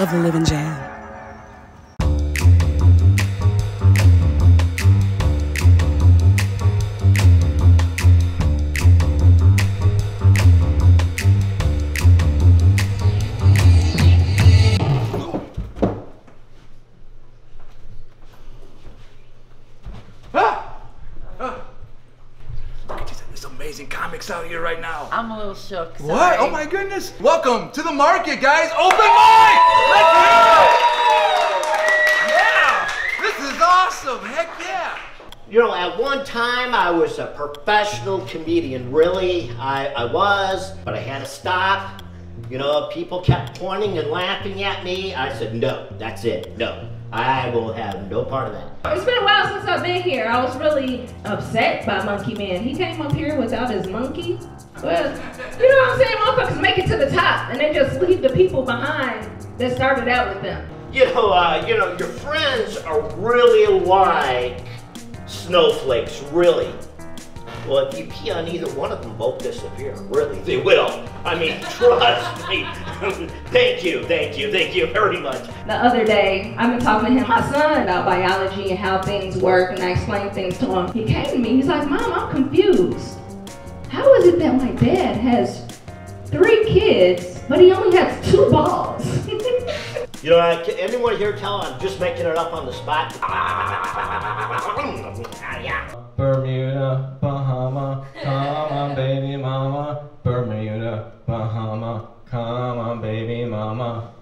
of the Living Jam. Amazing comics out here right now. I'm a little shook. Sorry. What? Oh my goodness. Welcome to the market, guys. Open mic! Let's hear it! Yeah! This is awesome. Heck yeah. You know, at one time I was a professional comedian. Really, I was, but I had to stop. You know, people kept pointing and laughing at me. I said, no, that's it. No. I will have no part of that. It's been a while since I've been here. I was really upset by Monkey Man. He came up here without his monkey. Well, you know what I'm saying? Motherfuckers make it to the top and then just leave the people behind that started out with them. You know, your friends are really like snowflakes, really. Well, if you pee on either one of them, both disappear. Really, they will. I mean, trust me. Thank you very much. The other day, I've been talking to my son about biology and how things work, and I explained things to him. He came to me, he's like, Mom, I'm confused. How is it that my dad has 3 kids, but he only has 2 balls? You know, can anyone here tell I'm just making it up on the spot? Yeah. Bermuda, Bahama, come on baby mama. Bermuda, Bahama, come on baby mama.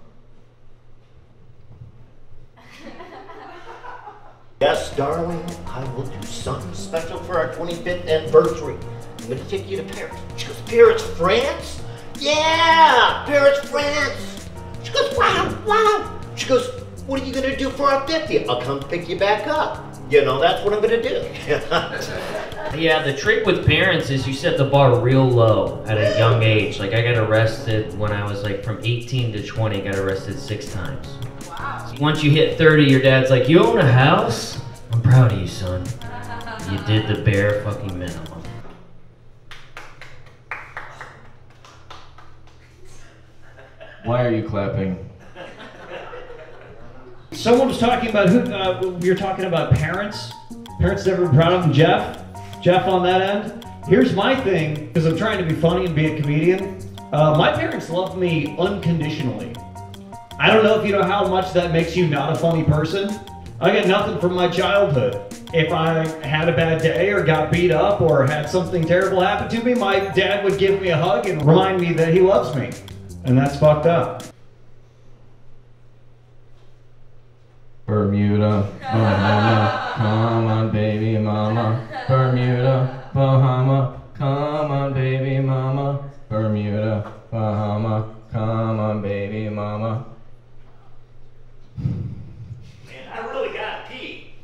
Yes, darling, I will do something special for our 25th anniversary. I'm gonna take you to Paris. She goes, Paris, France? Yeah, Paris, France. She goes, wow. She goes, what are you gonna do for our 50th? I'll come pick you back up. You know, that's what I'm gonna do. Yeah, the trick with parents is you set the bar real low at a young age. Like I got arrested when I was like from 18 to 20, got arrested 6 times. Wow. Once you hit 30, your dad's like, you own a house? I'm proud of you, son. You did the bare fucking minimum. Why are you clapping? Someone was talking about we were talking about parents. Parents never been proud of them. Jeff on that end. Here's my thing, because I'm trying to be funny and be a comedian. My parents love me unconditionally. I don't know if you know how much that makes you not a funny person. I got nothing from my childhood. If I had a bad day or got beat up or had something terrible happen to me, my dad would give me a hug and remind me that he loves me. And that's fucked up. Bermuda, Bahama, come on baby mama. Bermuda, Bahama, come on baby mama. Bermuda, Bahama, come on baby mama. Man, I really gotta pee.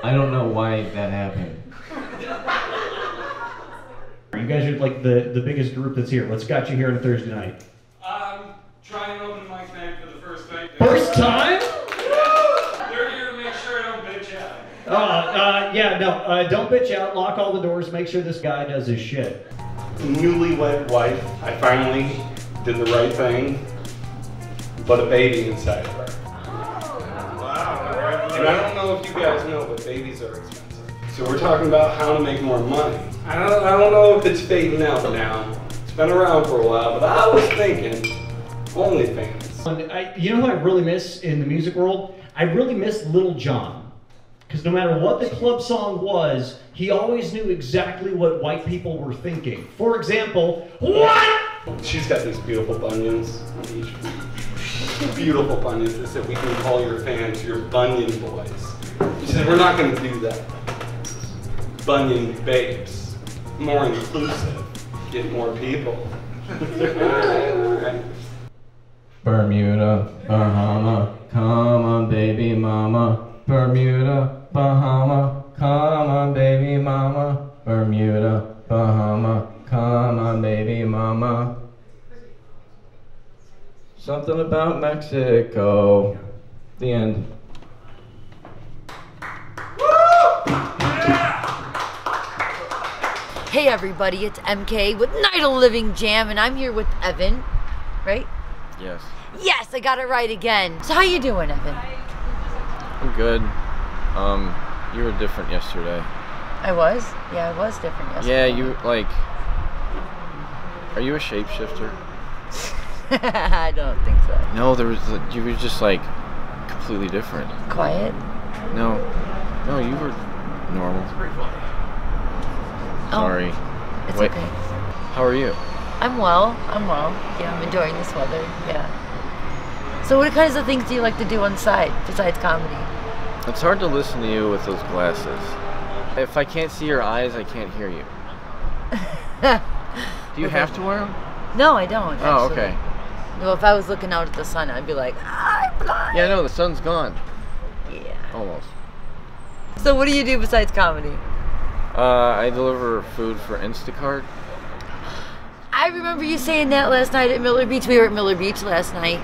I don't know why that happened. You guys are like the biggest group that's here. What's got you here on a Thursday night? Trying to open mic night for the first night. First time? They're here to make sure I don't bitch out. Don't bitch out. Lock all the doors. Make sure this guy does his shit. Newlywed wife, I finally did the right thing, put a baby inside of her. Wow. And I don't know if you guys know, but babies are expensive. So we're talking about how to make more money. I don't know if it's fading out now. It's been around for a while, but I was thinking OnlyFans. You know who I really miss in the music world? I really miss Lil Jon. Because no matter what the club song was, he always knew exactly what white people were thinking. For example, what? She's got these beautiful bunions on each feet. Beautiful bunions. I said, we can call your fans your bunion boys. She said, we're not going to do that. Bunion babes. More inclusive. Get more people. Right. Bermuda, Bahama, come on baby mama. Bermuda, Bahama, come on baby mama. Bermuda, Bahama, come on baby mama. Something about Mexico. The end. Hey everybody, it's MK with Night of the Living Jam, and I'm here with Evan, right? Yes. Yes, I got it right again. So how you doing, Evan? I'm good. You were different yesterday. I was? Yeah, I was different Yeah, yesterday. you, like... Are you a shapeshifter? I don't think so. No, you were just, like, completely different. Quiet? No, you were normal. Sorry. It's Wait, okay. how are you? I'm well. Yeah, I'm enjoying this weather. Yeah. So what kinds of things do you like to do on the side besides comedy? It's hard to listen to you with those glasses. If I can't see your eyes, I can't hear you. Do you have to wear them? No, I don't. Oh, Actually. okay. No, if I was looking out at the sun, I'd be like, I'm blind. Yeah, no, the sun's gone. Yeah. Almost. So what do you do besides comedy? I deliver food for Instacart. I remember you saying that last night at Miller Beach. We were at Miller Beach last night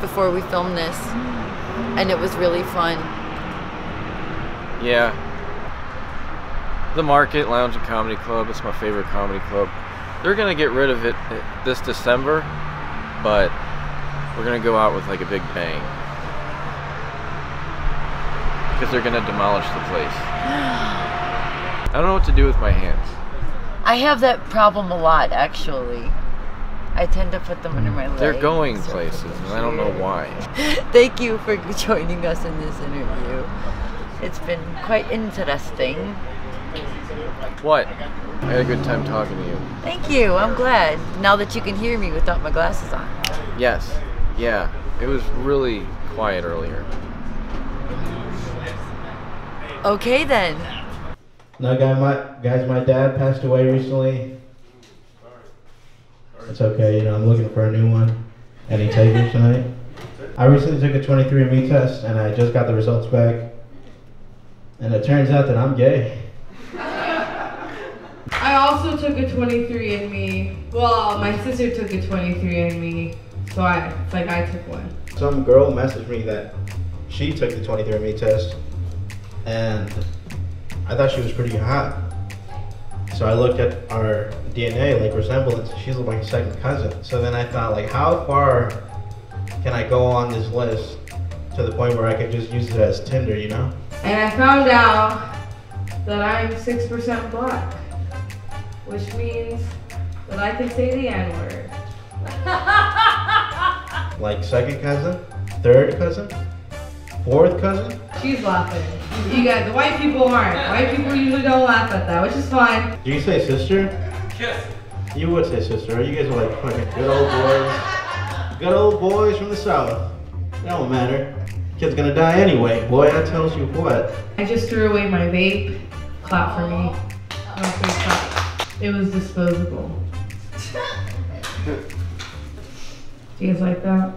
before we filmed this, and it was really fun. Yeah. The Market Lounge and Comedy Club. It's my favorite comedy club. They're gonna get rid of it this December, but we're gonna go out with like a big bang because they're gonna demolish the place. I don't know what to do with my hands. I have that problem a lot, actually. I tend to put them under my legs. They're going places, and I don't know why. Thank you for joining us in this interview. It's been quite interesting. What? I had a good time talking to you. Thank you. I'm glad. Now that you can hear me without my glasses on. Yes. Yeah. It was really quiet earlier. Okay then. No, guys, my dad passed away recently. It's okay, you know, I'm looking for a new one. Any takers tonight? I recently took a 23andMe test, and I just got the results back. And it turns out that I'm gay. I also took a 23andMe. Well, my sister took a 23andMe, so it's like I took one. Some girl messaged me that she took the 23andMe test, and I thought she was pretty hot. So I looked at our DNA, like resemblance. She's like my second cousin. So then I thought, like, how far can I go on this list to the point where I could just use it as Tinder, you know? And I found out that I'm 6% black, which means that I can say the N-word. Like second cousin, third cousin, fourth cousin. She's laughing. You guys, the white people aren't. White people usually don't laugh at that, which is fine. Do you say sister? Yes. You would say sister, right? You guys are like fucking good old boys. Good old boys from the South. It don't matter. Kid's gonna die anyway, boy, that tells you what. I just threw away my vape. Clap for me. Oh, please clap. It was disposable. Do you guys like that?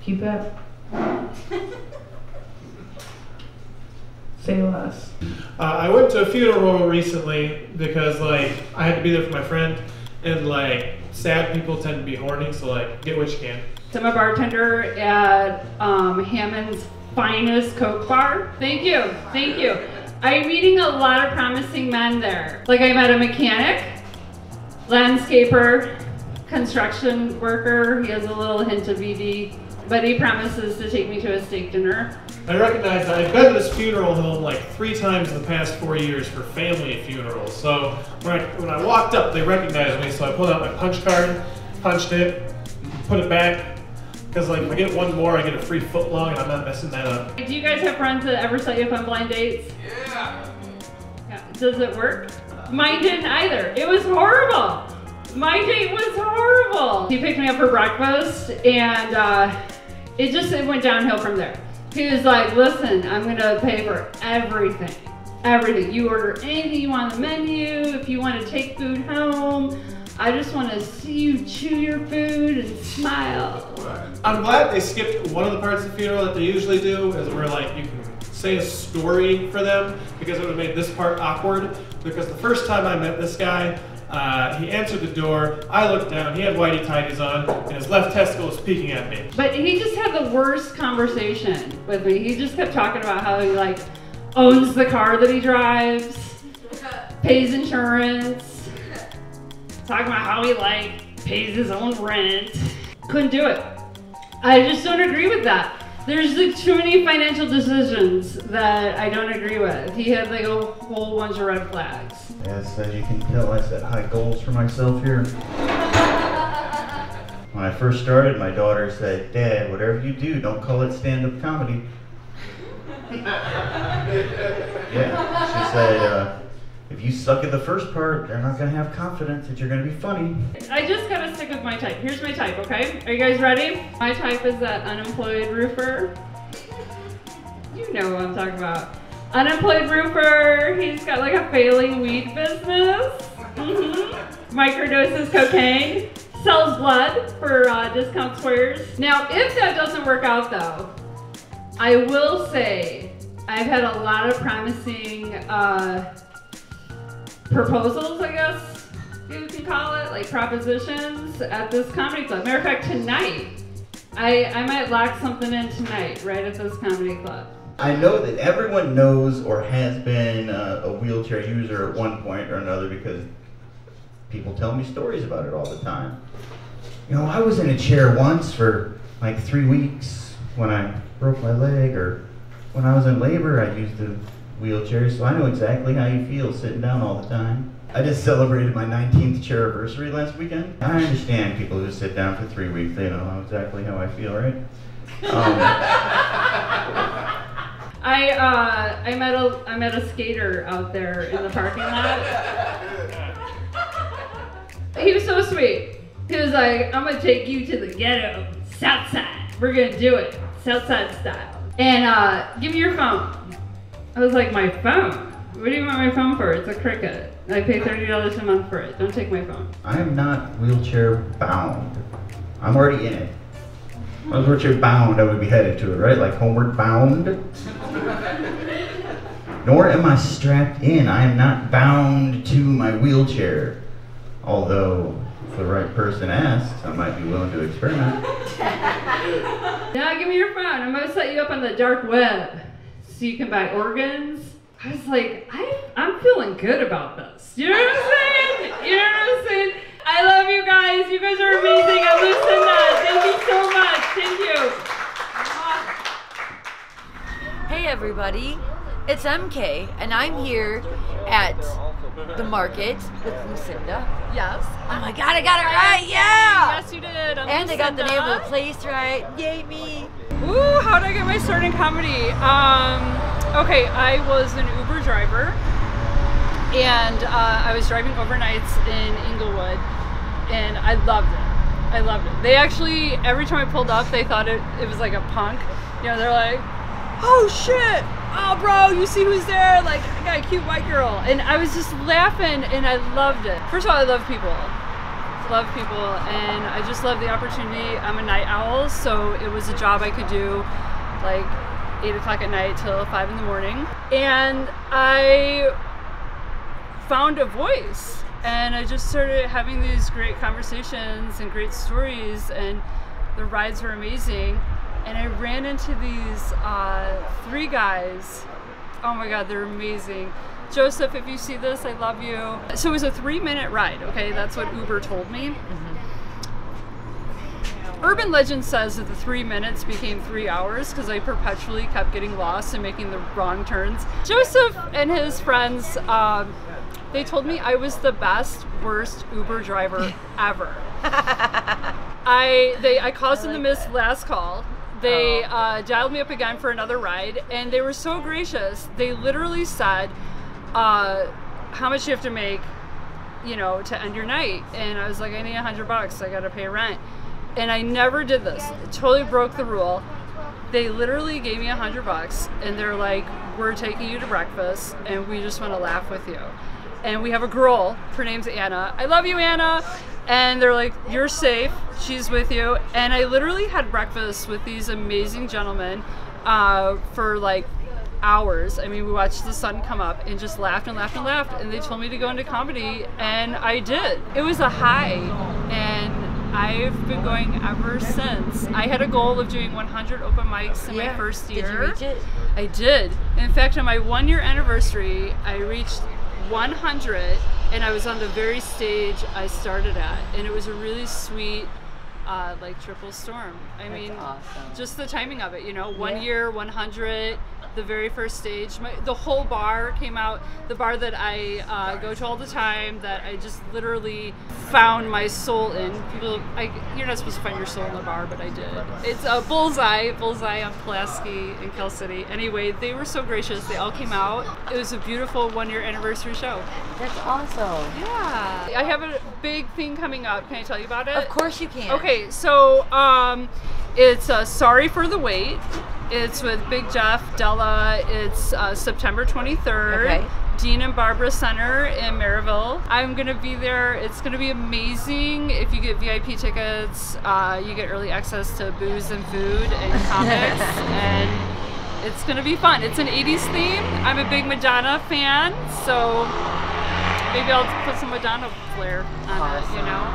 Keep it. Say less. I went to a funeral recently because like I had to be there for my friend, and like sad people tend to be horny, so like get what you can. I'm a bartender at Hammond's finest Coke bar. Thank you, thank you. I'm meeting a lot of promising men there. Like I met a mechanic, landscaper, construction worker. He has a little hint of ED, but he promises to take me to a steak dinner. I recognize that I've been to this funeral home like 3 times in the past 4 years for family funerals. So when I walked up, they recognized me, so I pulled out my punch card, punched it, put it back. Because like if I get one more, I get a free foot long, and I'm not messing that up. Do you guys have friends that ever set you up on blind dates? Yeah. Does it work? Mine didn't either. It was horrible. My date was horrible. He picked me up for breakfast, and it went downhill from there. He was like, listen, I'm gonna pay for everything. Everything. You order anything you want on the menu, if you want to take food home. I just want to see you chew your food and smile. I'm glad they skipped one of the parts of the funeral that they usually do, is where like you can say a story for them, because it would have made this part awkward. Because the first time I met this guy, he answered the door, I looked down, he had whitey tighties on, and his left testicle was peeking at me. But he just had the worst conversation with me. He just kept talking about how he like owns the car that he drives, pays insurance, talking about how he like pays his own rent. Couldn't do it. I just don't agree with that. There's like too many financial decisions that I don't agree with. He had like a whole bunch of red flags. Yes, as you can tell, I set high goals for myself here. When I first started, my daughter said, "Dad, whatever you do, don't call it stand-up comedy." Yeah, she said, if you suck at the first part, they're not going to have confidence that you're going to be funny. I just gotta stick with my type. Here's my type, okay? Are you guys ready? My type is that unemployed roofer. You know what I'm talking about. Unemployed roofer, he's got like a failing weed business. Microdoses cocaine, sells blood for discount squares. Now, if that doesn't work out though, I will say I've had a lot of promising proposals, I guess you can call it, like propositions at this comedy club. Matter of fact, tonight, I might lock something in tonight, right at this comedy club. I know that everyone knows or has been a wheelchair user at one point or another because people tell me stories about it all the time. You know, I was in a chair once for like 3 weeks when I broke my leg, or when I was in labor, I used a wheelchair, so I know exactly how you feel sitting down all the time. I just celebrated my 19th chair anniversary last weekend. I understand people who sit down for 3 weeks, they know exactly how I feel, right? I met a skater out there in the parking lot. He was so sweet. He was like, "I'm gonna take you to the ghetto, south side. We're gonna do it, south side style. And give me your phone." I was like, "My phone? What do you want my phone for? It's a Cricket. I pay $30 a month for it. Don't take my phone." I am not wheelchair bound. I'm already in it. If I was wheelchair bound, I would be headed to it, right? Like homeward bound. Nor am I strapped in. I am not bound to my wheelchair. Although, if the right person asks, I might be willing to experiment. Now give me your phone. I'm gonna set you up on the dark web so you can buy organs. I was like, I'm feeling good about this. You know what I'm saying? You know what I'm saying? I love you guys. You guys are amazing. I'm Lucinda. Thank you so much. Thank you. Hey everybody, it's MK, and I'm here at the market with Lucinda. Yes. Oh my god, I got it right, yeah! Yes, you did. I'm and I got the Lucinda. name of the place right. Yay me! Ooh, how did I get my start in comedy? Okay, I was an Uber driver, and I was driving overnights in Inglewood, and I loved it. I loved it. They actually, every time I pulled up, they thought it was like a punk. You know, they're like, "Oh shit! Oh bro, you see who's there? Like, I got a cute white girl." And I was just laughing, and I loved it. First of all, I love people. Love people, and I just love the opportunity. I'm a night owl, so it was a job I could do like 8 o'clock at night till 5 in the morning. And I found a voice, and I just started having these great conversations and great stories, and the rides were amazing. And I ran into these 3 guys. Oh my God, they're amazing. Joseph, if you see this, I love you. So it was a 3-minute ride, okay? That's what Uber told me. Urban legend says that the 3 minutes became 3 hours because I perpetually kept getting lost and making the wrong turns. Joseph and his friends, they told me I was the best, worst Uber driver ever. I caused them to miss last call. They dialed me up again for another ride, and they were so gracious. They literally said, how much you have to make, you know, to end your night. And I was like, I need $100, I gotta pay rent. And I never did this. It totally broke the rule. They literally gave me $100, and they're like, "We're taking you to breakfast, and we just want to laugh with you. And we have a girl, her name's Anna. I love you, Anna." And they're like, "You're safe, she's with you." And I literally had breakfast with these amazing gentlemen for like hours. I mean, we watched the sun come up and just laughed and laughed and laughed. And they told me to go into comedy, and I did. It was a high, and I've been going ever since. I had a goal of doing 100 open mics in my first year. Did you reach it? I did. In fact, on my 1-year anniversary, I reached 100, and I was on the very stage I started at, and it was a really sweet, like triple storm. I mean, awesome. Just the timing of it, you know, 1 year, 100, the very first stage. The whole bar came out, the bar that I go to all the time, that I just literally found my soul in. People, you're not supposed to find your soul in the bar, but I did. It's a Bullseye on Pulaski in Cal City. Anyway, they were so gracious. They all came out. It was a beautiful 1-year anniversary show. That's awesome. Yeah. I have a big thing coming up. Can I tell you about it? Of course you can. Okay, so it's Sorry for the Wait. It's with Big Jeff, Della. It's September 23rd. Okay. Dean and Barbara Center in Maryville. I'm gonna be there. It's gonna be amazing. If you get VIP tickets, you get early access to booze and food and comics, and it's gonna be fun. It's an 80s theme. I'm a big Madonna fan, so maybe I'll put some Madonna flair on it, you know?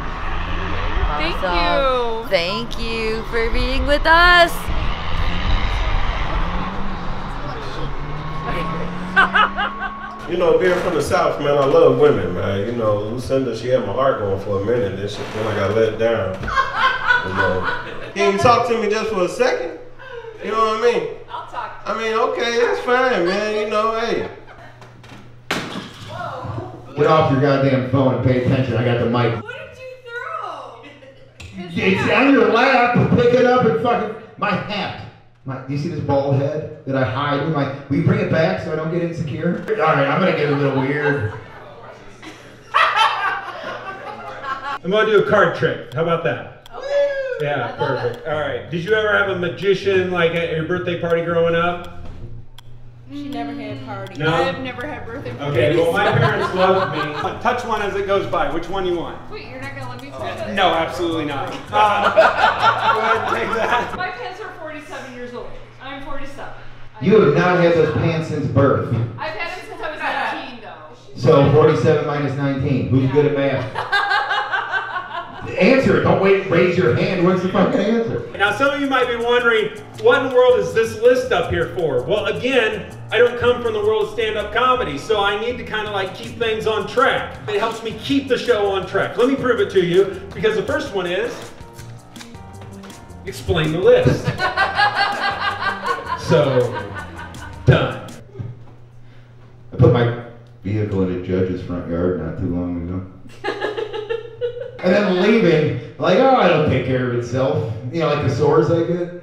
Thank you. Thank you for being with us. You know, being from the South, man, I love women, man. You know, Lucinda, she had my heart going for a minute, then I got let down. You know, can you talk to me just for a second? You know what I mean? I'll talk. I mean, okay, that's fine, man. You know, hey. Get off your goddamn phone and pay attention. I got the mic. What did you throw? It's on your lap. Pick it up and fucking my hat. Do you see this bald head that I hide in my? Will you bring it back so I don't get insecure? All right, I'm gonna get a little weird. I'm gonna do a card trick. How about that? Okay. Yeah, perfect. All right. Did you ever have a magician like at your birthday party growing up? She never had a party. No? I've never had birthday parties. Okay, well my parents loved me. Touch one as it goes by. Which one you want? Wait, you're not gonna let me touch it? No, absolutely not. Go ahead and take that. My pants are 47 years old. I'm 47. You have not had those pants since birth. I've had them since I was 19, though. So 47 minus 19. Who's good at math? Answer it. Don't wait. Raise your hand. What's the fucking answer? Now some of you might be wondering, what in the world is this list up here for? Well, again, I don't come from the world of stand-up comedy, so I need to kind of like keep things on track. It helps me keep the show on track. Let me prove it to you, because the first one is explain the list. So, done. I put my vehicle in a judge's front yard not too long ago. And then leaving, like, oh, it'll take care of itself. You know, like the sores I get.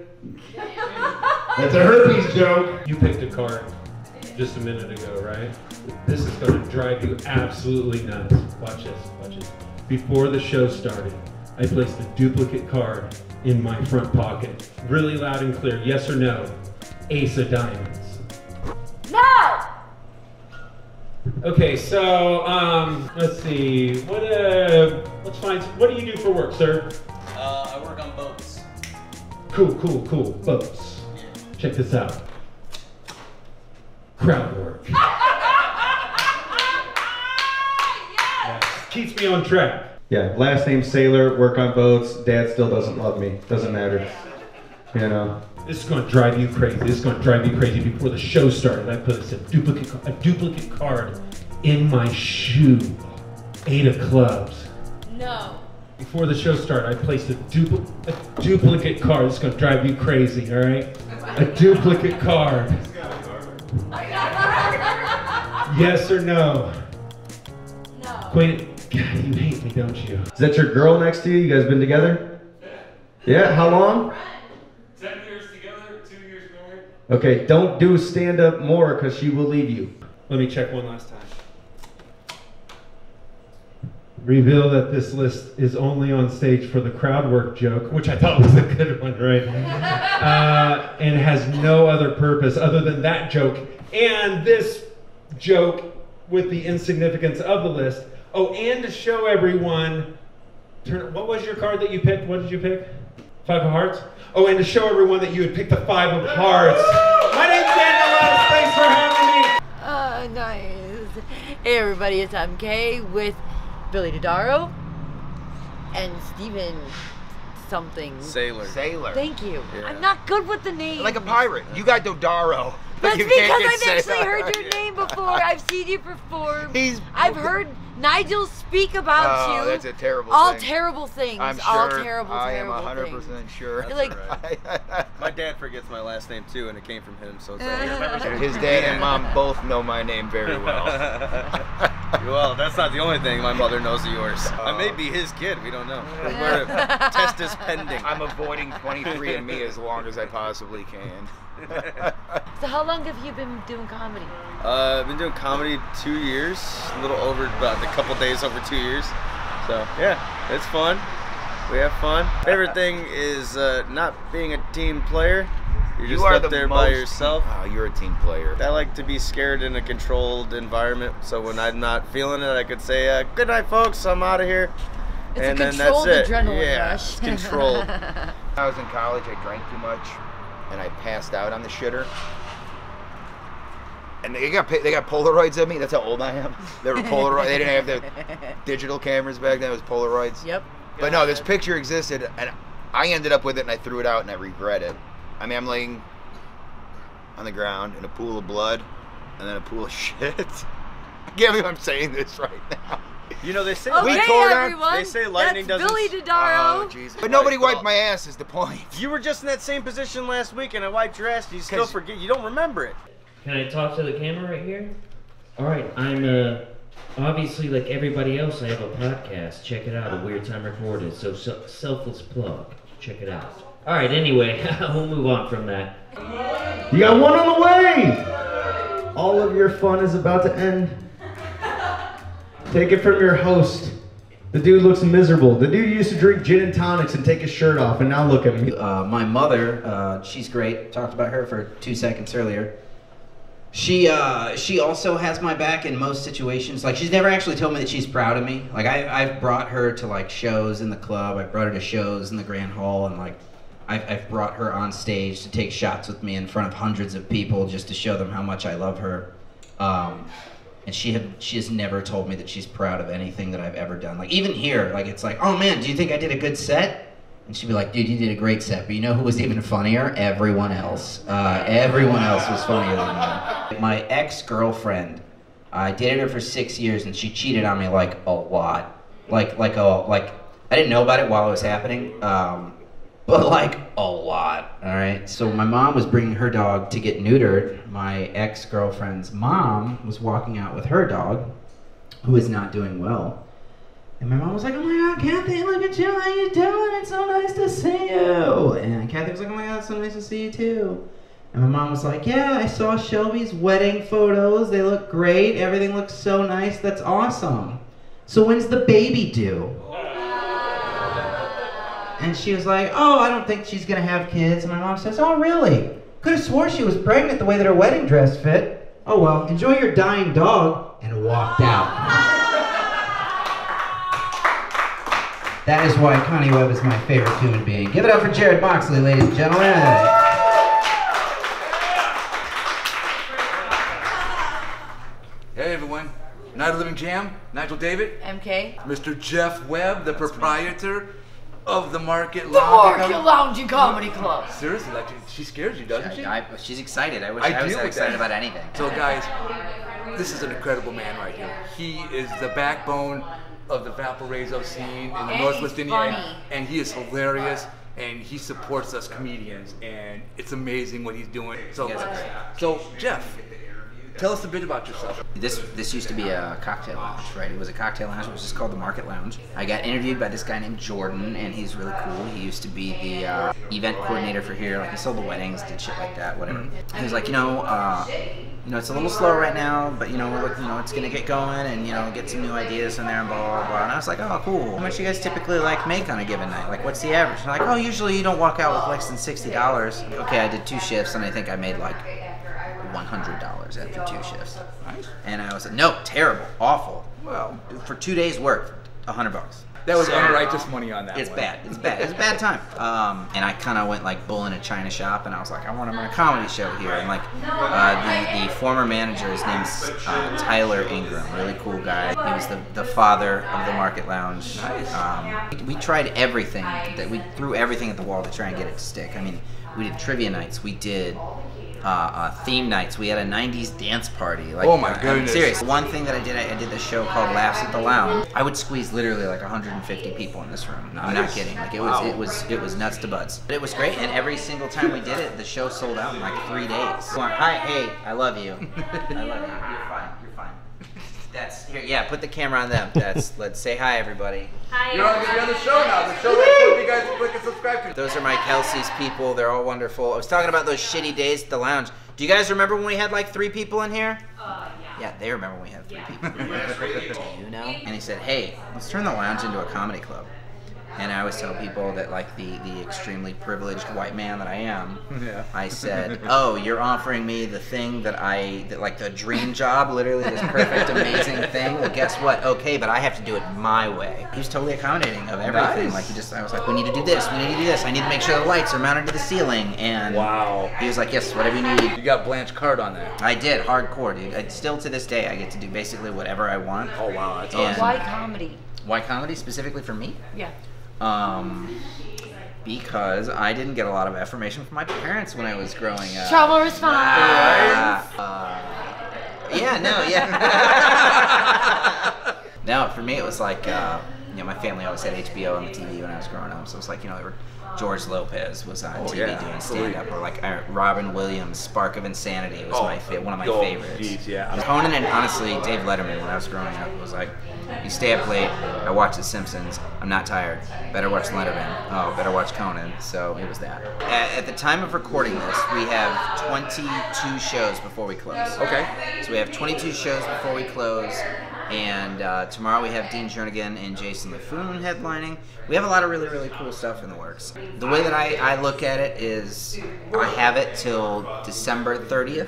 That's a herpes joke. You picked a card just a minute ago, right? This is going to drive you absolutely nuts. Watch this, watch this. Before the show started, I placed a duplicate card in my front pocket. Really loud and clear, yes or no? Ace of diamonds. No! Okay, so, let's see. Let's find, what do you do for work, sir? I work on boats. Cool, cool, cool. Boats. Yeah. Check this out. Crowd work. Yes! Keeps me on track. Yeah, last name Sailor, work on boats, dad still doesn't love me, doesn't matter. You know. This is going to drive you crazy. This is going to drive you crazy. Before the show started, I placed a duplicate card in my shoe. 8 of clubs. No. Before the show started, I placed a duplicate card. This is going to drive you crazy, all right? A duplicate card. Yes or no? No. Queen, God, you hate me, don't you? Is that your girl next to you? You guys been together? Yeah, how long? 10 years together, 2 years married. Okay, don't do stand up more because she will leave you. Let me check one last time. Reveal that this list is only on stage for the crowd work joke, which I thought was a good one, right? And has no other purpose other than that joke and this joke with the insignificance of the list. Oh, and to show everyone, what was your card that you picked? What did you pick? 5 of hearts? Oh, and to show everyone that you had picked the 5 of hearts. My name's Daniel Ellis. Thanks for having me. Nice. Hey everybody, it's MK with Billy Dodaro and Steven something. Sailor. Thank you. Yeah. I'm not good with the names. Like a pirate. You got Dodaro. That's You because can't I've say actually that. heard your name before. I've seen you perform. He's- I've heard Nigel speak about you. Oh, that's a terrible all thing. terrible things. I'm all sure. terrible, I am terrible 100% things. sure. You're like, My dad forgets my last name too, and it came from him, so it's all he remembers it. His dad and mom both know my name very well. Well, that's not the only thing my mother knows of yours. I may be his kid, we don't know. We're test is pending. I'm avoiding 23andMe as long as I possibly can. So how long have you been doing comedy? I've been doing comedy 2 years, a little over, about a couple days over 2 years. So yeah, it's fun. We have fun. Favorite thing is not being a team player. You're just up there by yourself. Oh, you're a team player. I like to be scared in a controlled environment, so when I'm not feeling it, I could say, good night, folks, I'm out of here. It's and a then controlled that's it. adrenaline Yeah, rush. it's controlled. When I was in college, I drank too much, and I passed out on the shitter. And they got Polaroids of me. That's how old I am. They were Polaroid. They didn't have the digital cameras back then. It was Polaroids. Yep. But no, this picture existed, and I ended up with it, and I threw it out, and I regret it. I mean, I'm laying on the ground in a pool of blood, and then a pool of shit. I can't believe I'm saying this right now. You know, they say everyone. They say lightning That's doesn't. Billy Dodaro. Oh, Jesus. But nobody wiped my ass is the point. You were just in that same position last week, and I wiped your ass. And you still forget. You don't remember it. Can I talk to the camera right here? All right, I'm obviously like everybody else. I have a podcast. Check it out, A Weird Time Recorded. So selfless plug. Check it out. All right. Anyway, we'll move on from that. You got one on the way! All of your fun is about to end. Take it from your host. The dude looks miserable. The dude used to drink gin and tonics and take his shirt off, and now look at him. My mother, she's great. Talked about her for 2 seconds earlier. She also has my back in most situations. Like, she's never actually told me that she's proud of me. Like, I've brought her to, like, shows in the club. I've brought her to shows in the Grand Hall, and, like, I've brought her on stage to take shots with me in front of hundreds of people just to show them how much I love her. And she has never told me that she's proud of anything that I've ever done. Like, even here, like, it's like, oh man, do you think I did a good set? And she'd be like, dude, you did a great set. But you know who was even funnier? Everyone else. Everyone else was funnier than me. My ex-girlfriend, I dated her for 6 years, and she cheated on me like a lot. Like I didn't know about it while it was happening. But like a lot, all right? So my mom was bringing her dog to get neutered. My ex-girlfriend's mom was walking out with her dog, who is not doing well. And my mom was like, oh my God, Kathy, look at you, how you doing? It's so nice to see you. And Kathy was like, oh my God, it's so nice to see you too. And my mom was like, yeah, I saw Shelby's wedding photos. They look great. Everything looks so nice. That's awesome. So when's the baby due? And she was like, oh, I don't think she's gonna have kids. And my mom says, oh, really? Could have swore she was pregnant the way that her wedding dress fit. Oh, well, enjoy your dying dog. And walked out. That is why Connie Webb is my favorite human being. Give it up for Jared Moxley, ladies and gentlemen. Hey everyone, Night of the Living Jam, Nigel David. MK. Mr. Jeff Webb, the proprietor of the Market The Lounge. Market Lounge and Comedy Club. Seriously, like she scares you, doesn't she? She's excited. I wish I was deal that with excited that. about anything. So guys, this is an incredible man right here. He is the backbone of the Valparaiso scene in the And Northwest he's Indiana, funny. and he is hilarious. And he supports us comedians, and it's amazing what he's doing. So Jeff, tell us a bit about yourself. This used to be a cocktail lounge, right? It was a cocktail lounge. It was just called the Market Lounge. I got interviewed by this guy named Jordan, and he's really cool. He used to be the event coordinator for here. Like, he sold the weddings, did shit like that, whatever. He was like, you know, it's a little slow right now, but you know, we're looking, it's gonna get going, and you know, get some new ideas in there, and blah blah blah. And I was like, oh, cool. How much do you guys typically like make on a given night? Like, what's the average? And they're like, oh, usually you don't walk out with less than $60. Okay, I did 2 shifts, and I think I made like $100 after 2 shifts. Nice. And I was like, no, terrible, awful. Well, for 2 days' work, $100. That was unrighteous money on that. It's one. bad. It's bad. It's a bad time. And I kind of went like bull in a china shop, and I was like, I want to run a comedy show here. And like, the former manager, his name's Tyler Ingram, really cool guy. He was the father of the Market Lounge. Nice. We tried everything. We threw everything at the wall to try and get it to stick. I mean, we did trivia nights. We did theme nights. We had a 90s dance party. Like, Oh my goodness. I'm serious. One thing that I did this show called Laughs at the Lounge. I would squeeze literally like 150 people in this room. No, I'm not kidding. Like it was nuts to butts. But it was great, and every single time we did it, the show sold out in like 3 days. Hi, hey, I love you. I love you. You're fine. You're fine. That's here. Yeah, put the camera on them. Let's say hi, everybody. Hi. You're on the show now. The show that you guys click and subscribe to. Those are my Kelsey's people. They're all wonderful. I was talking about those shitty days at the lounge. Do you guys remember when we had like 3 people in here? Yeah. Yeah, they remember when we had 3 people. Do you know? And he said, hey, let's turn the lounge into a comedy club. And I always tell people that, like, the extremely privileged white man that I am, I said, oh, you're offering me the thing that like the dream job, literally this perfect, amazing thing? Well, guess what? Okay, but I have to do it my way. He was totally accommodating of everything. Nice. Like, I was like, we need to do this, we need to do this. I need to make sure the lights are mounted to the ceiling. And wow. He was like, yes, whatever you need. You got Blanche card on that. I did, hardcore, dude. Still to this day, I get to do basically whatever I want. Oh, wow, that's awesome. Why comedy? Why comedy specifically for me? Yeah. Because I didn't get a lot of affirmation from my parents when I was growing up. Trouble response. No, for me it was like, my family always had HBO on the TV when I was growing up, so it was like, there were George Lopez was on TV doing stand-up, or like Robin Williams, Spark of Insanity was one of my favorites. Geez, yeah. Conan and honestly Dave Letterman when I was growing up was like, you stay up late, I watch The Simpsons, I'm not tired, better watch Letterman, oh, better watch Conan, so it was that. At the time of recording this, we have 22 shows before we close. Okay. So we have 22 shows before we close, and tomorrow we have Dean Jernigan and Jason LaFoon headlining. We have a lot of really, really cool stuff in the works. The way that I look at it is I have it till December 30th.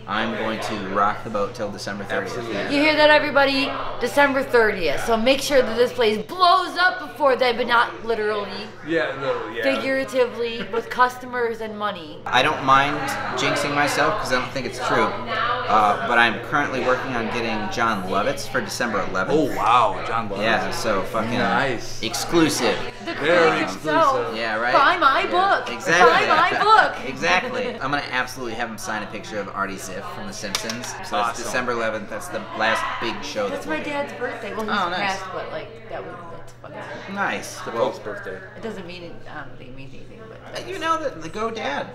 I'm going to rock the boat till December 30th. You hear that, everybody? December 30th. So make sure that this place blows up before then, but not literally. Yeah, literally, yeah. Figuratively, with customers and money. I don't mind jinxing myself because I don't think it's true. But I'm currently working on getting John Lovitz for December 11th. Oh, wow, John Lovitz. Yeah, so fucking nice. Exclusive. Very exclusive. Yeah, right? Buy my book. Exactly. Buy my book. Exactly. I'm going to absolutely have him sign a picture of Artie Ziff from The Simpsons. So that's December 11th. That's the last big show. That's my dad's birthday. Well, he's nice. passed, but like that's funny. Nice. The Pope's birthday. It doesn't mean I don't think it means anything, but you know that go dad.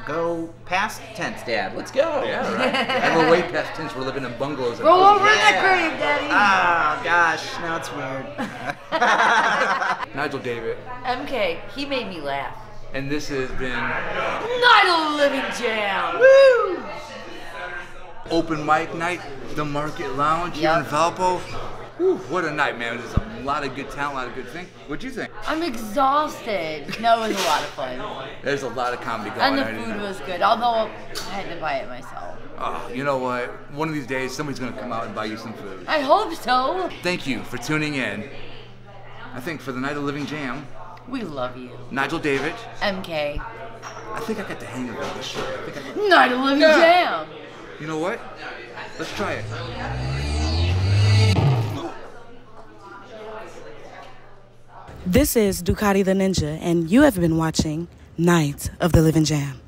Go past tense dad. Let's go. Yeah, right. And we're way past tense. We're living in bungalows. Roll over in that grave, Daddy. Oh gosh, now it's weird. Nigel David. MK, he made me laugh. And this has been Night of the Living Jam. Woo! Open mic night, the Market Lounge here in Valpo. Whew, what a night, man. There's a lot of good talent, a lot of good things. What'd you think? I'm exhausted. No, it was a lot of fun. There's a lot of comedy going And on. the food was good, although I had to buy it myself. Oh, you know what? One of these days, somebody's going to come out and buy you some food. I hope so. Thank you for tuning in. I think for the Night of the Living Jam. We love you. Nigel David. MK. I think I got the hang of it this show. Night of the Living Jam. You know what? Let's try it. This is Ducati the Ninja, and you have been watching Night of the Living Jam.